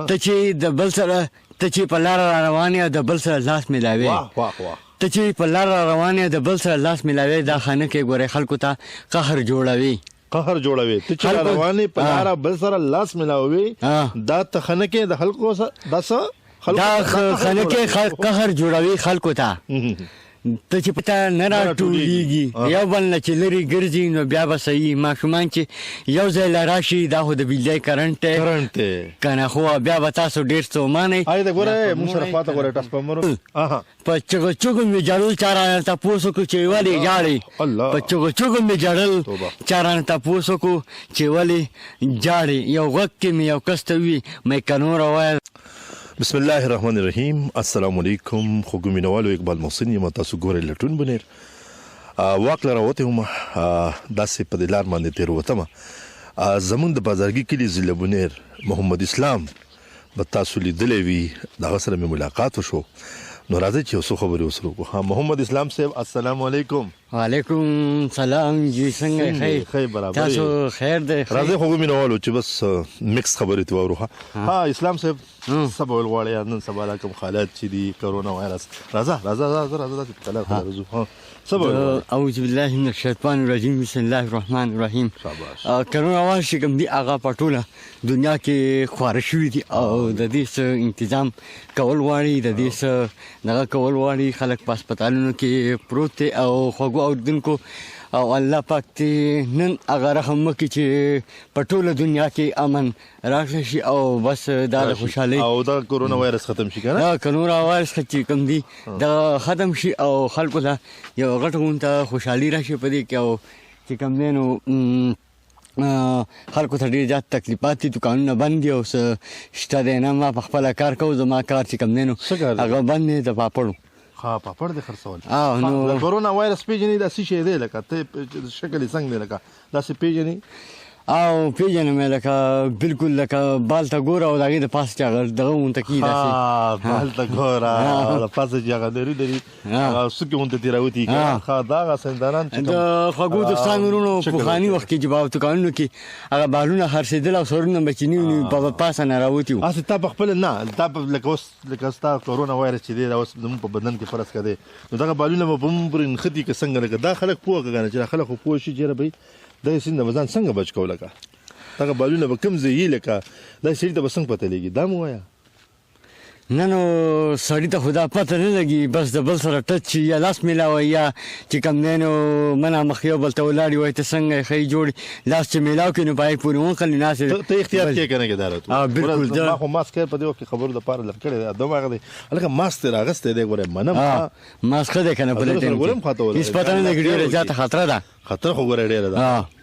ته چې د بل سره ته چې په لار روان یې د بل سره لاس ملاوي ته چې په لار روان یې د بل سره لاس ملاوي دا خانه کې ګوره خلکو ته قهر جوړوي ته چې روانې په لار بل سره لاس ملاوي دا ته خانه کې د خلکو دا خانه کې قهر جوړوي خلکو ته ته چې پته نه راټولېږي یو بل نه چې لرې ګرځي نو بیا به صحیح ماشومان چې یو ځای له راشي دا خو د بجلۍ کرنټ دی که نه خو بیا به تاسو ډېر څه ومانئ په چغو چغو مې جړل چا رانه تپوس وکړو چې ولې ژاړې په چغو چغو مې جړل چا رانه تپوس وکړو چې ولې ژاړې یو غږ کې مې یو کس ته وي مې کنوره ویل بسم الله الرحمن الرحیم السلام علیکم خوږو مینوالو اقبال محسن یم تاسو ګورئ لټون بنیر واک لره وته هم داسې په دې لار باندې تیر وتم زمونږ د بازارګي کلي ضلع بنیر محمد اسلام به تاسو لیدلی وي دغه سره مې ملاقات وشو نو راځئ چې یو څه خبرې وسره وکړو محمد اسلام صاحب السلام علیکم وعلیکم سلام جی څنګه خیر برابر تاسو خیر دی راځئ خوږو مینوالو چې بس مکس خبرې ته واورو ها اسلام صاحب څه به ویل غواړې نن سبا دا کوم حالات چې دي کرونا وایرس راځه کله راځو اعوذ بالله من الشیطان الرجیم بسم الله الرحمن الرحیم کرونا وایرس چې کوم دي هغه په ټوله دنیا کې خواره شوي دي او د دې څه تنظیم کول غواړي د دې څه دغه کول غواړي خلک په هسپتالونو کې پروت دي او خوږو اورېدونکو او الله پاک دې نن هغه رحم وکړي چې په ټوله دنیا کې امن راشي شي او بس دا د خوشحالۍ او دا کرونا وایرس ختم شي که نه کرونا وایرس چې کوم دي دا ختم شي او خلکو ته یو غټه غونته خوشحالي راشي په دې کې او چې کوم دی نو خلکو ته ډېر زیات تکلیفات دي دوکانونه بند دي او څه شته دی نه ما په خپله کار کوم زما کار چې کوم دی نو هغه بند دی د پاپړو پاپړ د خرڅول نو کرونا وایرس پیژنې دا څه شی دی لکه ته شکل یې څنګه دی لکه داسې پیژنې او پیژنم لکه بالکل لکه بال ته ګوره او د هغې د پاسه چې هغه دغه غونته کي داسې بال ته ګوره د پاسه چې هغه لري هغه څوکې غونته ترې راوتي دا هغه سندانان چې د خوږو دوستان ورونو پخواني وخت کې چې به دوکانونو کې هغه بالونه خرڅېدل او سرونه به چې نیوني په پاسه نه راوتي وو هسې تا په خپله نه تا لکه اوس لکه ستا کرونا وایرس چې دی دا اوس زموږ په بدن کې فرض که دی نو دغه بالونه به په موږ پورې نښتي که څنګه لکه دا خلک پوه که که نه چې دا خلک خو پوه شي چې یاره بهی دا سین د ځان څنګه بچ کوو لکه دغه بالونه به کوم ځای لکه دا سړي ته به څنګه پته لګي دا مو وایه نه نو سړي ته خو دا پته نه لګي بس د بل سره ټچ شي یا لاس میلاوي یا چې کوم دی نو مخ یو بل ته ولاړ وي ته څنګه یې ښایي جوړ لاس چې میلاو کړي نو په هغې پورې ونښلي ناسې ته احتیاط کوې که نه کې دا راته بالکل ما خو ماسک ما په دې وخت کې خبرو دپاره لر کړی دی دم هغه دی هلکه ماسک دې راغستی دی ګورې منم ماسک ښه دی که نه په دې ټایم کې هېڅ پته نه لګي ډېره زیاته خطره ده خطر خو ګوره ډېره ده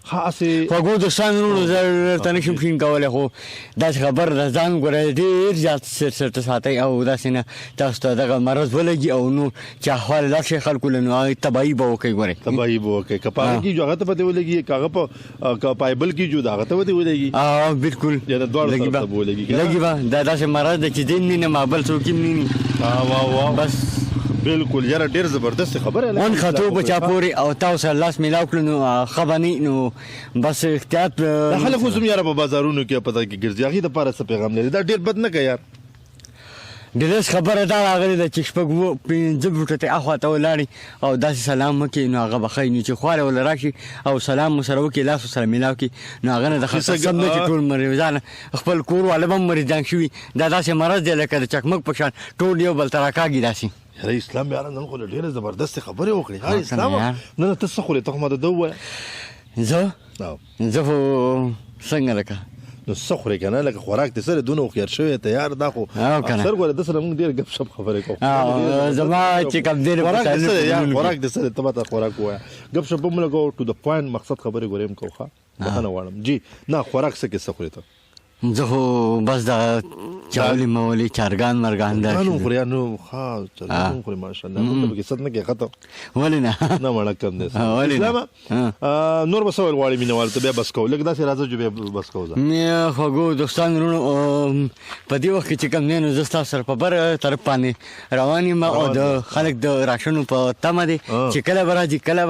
خوږو دوستان ورونو زه درته نشم ټینګ کولی خو داسې خبر ده ځان ګوره ډېر زیات سرته ساتئ او داسې نه تاسو ته دغه مرض ولګي او نو چې احوال لاړ شي خلکو له نو هغې تباهي به وکړئ ګورئ تباهي به وکړئ که په هغه کېږو هغه ته به دې ولګي که هغه په پایبل کېږو د هغه ته به دې ولګي بالکل یا د دواړو طرف ته به ولګي لګي به دا داسې مرض ده چې دې هم نه ما بل څوک هم نه بس بالکل یاره ډېر زبردست خبره ونښتو په چا پورې او تا ورسره لاس میلاو کړو نو ښه به نه نو بس احتیاط دا خلک اوس هم یاره په بازارونو کې په کې ګرځي هغې دپاره څه پیغام لري دا ډېر بد نه که یار ډېرس خبره دا راغلې ده چې شپږ پنځه بوټه ته اخوا ته ولاړې او داسې سلام وکړي نو هغه به ښایي نو چې خواره وله راشي او سلام ورسره وکړي لاس ورسره میلاو کړي نو هغه نه د قسم نه چې ټول مریضان خپل کور والا به هم مریضان شوي دا داسې مرض دی لکه د چکمک په شان ټول یو بل ته راکاږي داسې یاره اسلام یاره نن خو له ډېرې زبردستې خبرې وکړې اسلام نه ته څه خورې ته خو ما د ده ووایه زه خو څنګه لکه نو څه خورې که نه لکه خوراک دې سره دونه هوښیار شوی ته یار دا خو اکثر ګوره ده سره مونږ ډېر ګپ شپ خبرې کوو زما چې کوم دی خوراک دې سره ته ماته خوراک ووایه ګپ شپ به مو لګوو ټو د پوینټ مقصد خبرې ګورې هم کوو ښه بخښنه غواړم جي نه خوراک څه کې څه خورې ته زه خو بس دا چاولې مولې چرګان مرغان دا نو خوریا نو ها چرګان خوري ماشاءالله مطلب کې ست نه کې خطر ولې نه نه مړه کم دي ولې اسلام نور بسول غواړي مینوال ته بیا بس کو لکه داسې راځي جو بیا بس کو ځه مې خوګو دوستان ورونو په دې وخت کې چې کوم نه زستا سر په بر طرف باندې رواني ما او د خلک د راشنو په تمه دي چې کله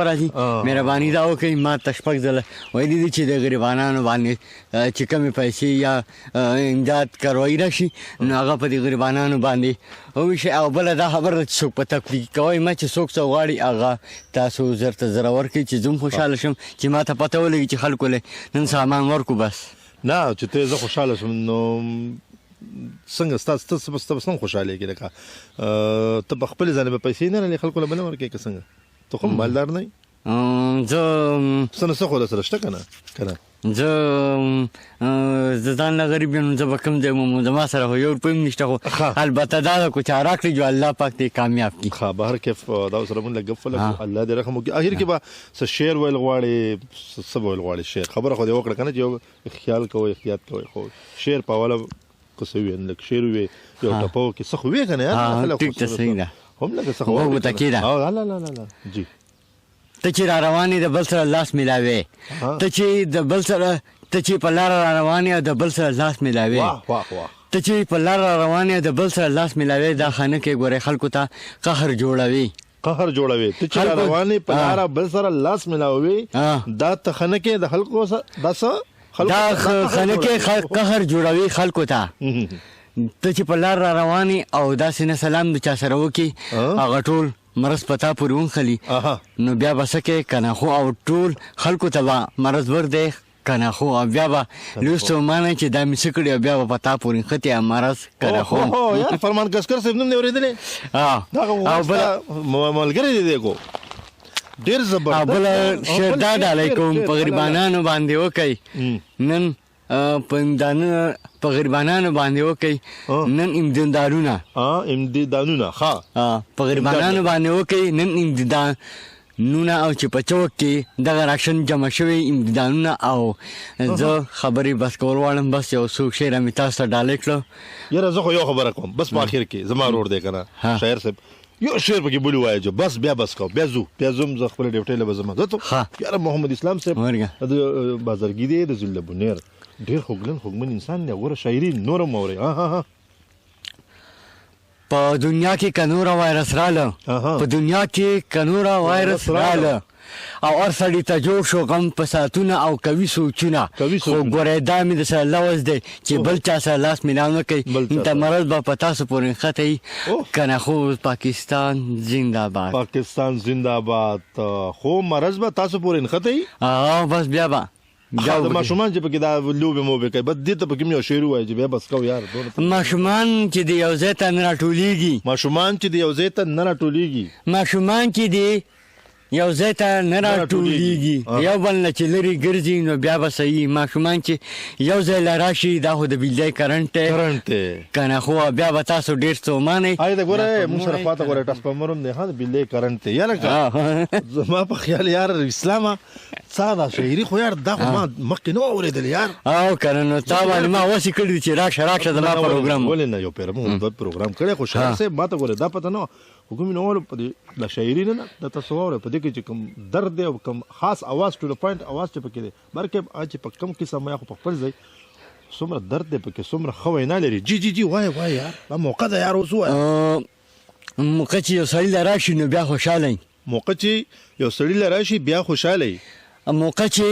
براځي مهرباني دا وکړئ ما تشپک زله وای دي چې د غریبانو باندې چې کومې پیسې یا امداد کاروي راشي نو هغه په دې غریبانو باندې او شي او بل دا خبره چې څوک په تکلیف کوي ما چې څوک غواړي هغه تاسو زرت زراور کې چې زوم خوشاله شم چې ما ته پته ولګي چې خلکو له نن سامان ورکو بس نه چې ته زه خوشاله شم نو څنګه ستاسو څنګه خوشاله کې لکه ته په خپل ځان په پیسې نه لري خلکو له بنه ورکې که څنګه ته خو مالدار نه زه څه خو له سره شته کنه زه ځان له غریب یم زه به کوم ځای مومم زما سره خو یو روپۍ هم نشته خو البته دا ده که چا راکړي جو الله پاک دې کامیاب کړي ښه بهر کیف دا سره مونږ لږ ګپ ولګو الله دې رحم وکړي اخر کې به څه شعر ویل غواړي څه ویل غواړي شعر خبره خو دې وکړه کنه چې یو خیال کوئ احتیاط کوئ خو شعر په اوله کوڅه وي لکه شعر وي یو ټپو کې څه خو وي کنه یار ټیک ته صحیح ده هم لکه څه خو وګو تکي ده لا جی ته چې را روانې د بل سره لاس ملاوي ته چې د بل سره ته چې په لار را روانې د بل سره لاس ملاوي ته چې په لار را روانې د بل سره لاس ملاوي دا خانه کې ګوره خلکو ته قهر جوړوي ته چې روانې په لار بل سره لاس ملاوي دا تخنه کې د خلکو دا خانه کې قهر جوړوي خلکو ته ته چې په لار را روانې او داسې نه سلام د چا سره وکي هغه ټول مرض پتا پورې ونخلي نو بیا به څه کې کنه خو او ټول خلکو ته به مرض ور دی کنه خو بیا به لوستو مانه چې دا مې څه کړي بیا به پتا پورې ختي مرض کنه خو یار فرمان کسکر صاحب نوم نه اورېدلې او بل ملګری دی کو ډیر زبردست بل شهدا علیکم په غریبانو باندې وکي نن په غریبانو باندې وکي نن امدادونه ښه په غریبانو باندې وکي نن امدادونه او چې په چوک کې دغه راشن جمع شوی امدادونه او زه خبرې بس کول غواړم بس یو څو شعر مې تاسو ته ډالې کړو یاره زه خو یو خبره کوم بس په اخر کې زما ورور دی کنه شاعر صاحب یو شعر پکې بولی وایي جو بس کو بیا زوم زه خپل ډیوټي له بزما زه ته یاره محمد اسلام صاحب د بازارګي دی د زله بنیر ډیر خوږمن انسان دی غوره شاعري نورم اوري په دنیا کې کنورا وایرس رااله او هر سړي ته جوړ شو غم په ساعتونه او کوي سوچونه خو ګورې دا مې د سره لوز دی چې بل چا سره لاس میلاو نه کوي ته مرض به په تاسو پورې ختئ کنه خو پاکستان زنده باد خو مرض به تاسو پورې ختئ بس بیا به د ماشومان چې پکې دا لوبې موبې کوي بس دې ته پکې یو شعر وایي چې بیا بس کو یار ماشومان چې د یو ځای ته نه راټولېږي یو ځای ته نه راټولېږي یو بل نه چې لرې ګرځي نو بیا به صحیح ماشومان چې یو ځای له راشي دا خو د بجلی کرنټ دی کنه خو بیا به تاسو ډېر څه ومانئ دا ګوره مونږ سره پاته ګوره ټرانسفارمر هم دی ښه د بجلی کرنټ دی یاره زما په خیال یار اسلامه څه دا شاعري خو یار دا خو ما مخکې نه اورېدل یار او کنه نو تا باندې ما وسې کړي چې راشه زما پروګرام ولې نه یو پیر مونږ پروګرام کړی خو شاعر صاحب ما ته ګوره دا پته نه حکومي نوولو په دې د شاعري نه د تاسو اورئ په دې کې چې کوم درد دی او کوم خاص اواز ټو د پوینټ اواز چې پکې دی بلکې چې په کم قسم ما خو په خپل ځای څومره درد دی پکې څومره ښه وینا لري جی وای یار دا موقع ده یار اوس ووایه موقع چې یو سړي له راشي نو بیا خوشحاله موقع چې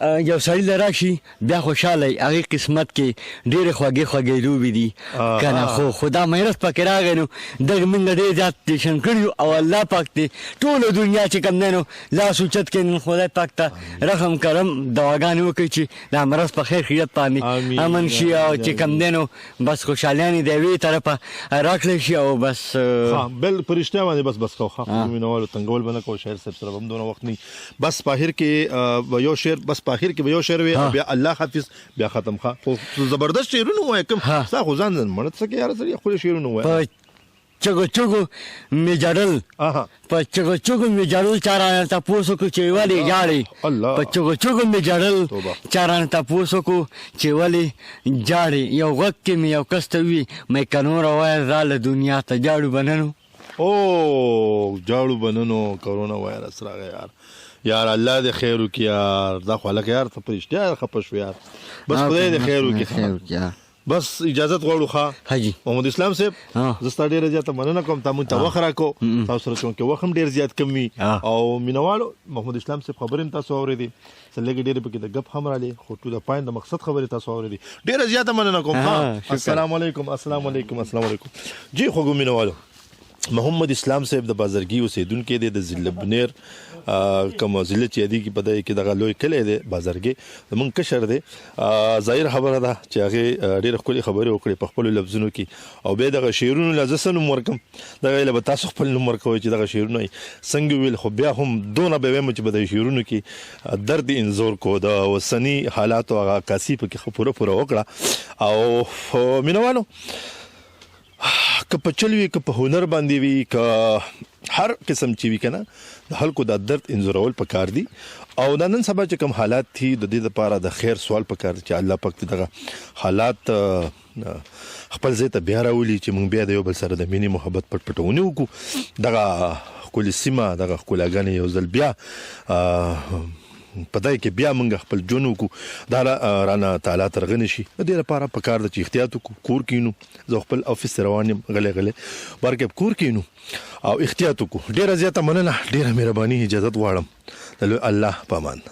یو سړی لراشي بیا خوشاله هغه قسمت کې ډېر خوږې لوبې دي کنه خو خدا مهرت پکې راغی نو دغه موږ ډېر زیات ټینشن کړیو او الله پاک دې ټوله دنیا چې کوم دی نو لاس اوچت کړي نو خدای پاک ته رحم کرم دعاګانې وکړي چې دا مرض په خیر خیریت باندې امن شي او چې کوم دی نو بس خوشحالیانې د یوې طرفه راکړی شي او بس بل په رښتیا باندې بس کو مینوالو تنګول به نه کوو شاعر صاحب سره هم دونه وخت نه بس په اخر کې یو شعر بس په اخر کې به یو شعر وي بیا الله حافظ بیا ختم خو زبردست شعرونه وایي کوم ستا خو ځان مړه څه کې یار سړي خپل شعرونه وایي چغو چغو می جړل اها په چغو چغو می جړل چارانه تاسو کو چې ولی جاړي الله. په چغو چغو می جړل توبه. چارانه تاسو کو چې ولی جاړي یو وخت کې می یو کستوي مې کنور وای زال دنیا ته جاړو بننو او جاړو بننو کرونا وایرس راغی یار الله دې خیر وکړي یار دا خو لکه یار ته پرشتیا خپش یار بس خدای دې خیر وکړي بس اجازه غواړو ښا حاجی محمد اسلام صاحب زستا ډیره زیاته مننه کوم تاسو ته وخت راکو تاسو سره چون کې وخت هم ډیر زیات کمی او مینوالو محمد اسلام صاحب خبرې تاسو اورېدي سلګ ډیره پکې د غپ هم را لې خو ټول د پاین د مقصد خبرې تاسو اورېدي ډیره زیاته مننه کوم السلام علیکم السلام علیکم السلام علیکم جی خو مینوالو محمد اسلام صاحب د بازرګي اوسیدونکو دی د ضلع بنیر کوم ضلع چې دی کې پدای کې دغه لوی کلی دی بازرګي مونږ کشر دی ظاهر خبره ده چې هغه ډېر خولي خبرې وکړي په خپل لفظونو کې او به دغه شعرونو لزسن مرکم دغه له تاسو خپل نمبر کوي چې دغه شعرونه څنګه ویل خو بیا هم دونه به ویم چې بده شعرونو کې درد انزور کو دا وسنی حالات او عکاسي په کې پوره وکړه او مینوالو که په چلوي که په هنر باندې وي که هر قسم چې وي کنه د خلکو د درد انزورول پکار دي او د نن سبا چې کوم حالات دي د دې لپاره د خیر سوال پکار دي چې الله پاک دغه حالات خپل ځای ته بیا راولي چې موږ بیا د یو بل سره د مینې محبت پټونه وکړو دغه کلی سیمه دغه کلاګانې یو ځل بیا پدای کې بیا موږ خپل جنو کو دا رانا تعالی ترغنی شي د دې لپاره پکار د چې احتیاط کو کور کینو زه خپل افیس روانم غلې ورکه کور کینو او احتیاط کو ډیره زیاته مننه ډیره مهرباني اجازه غواړم الله پامان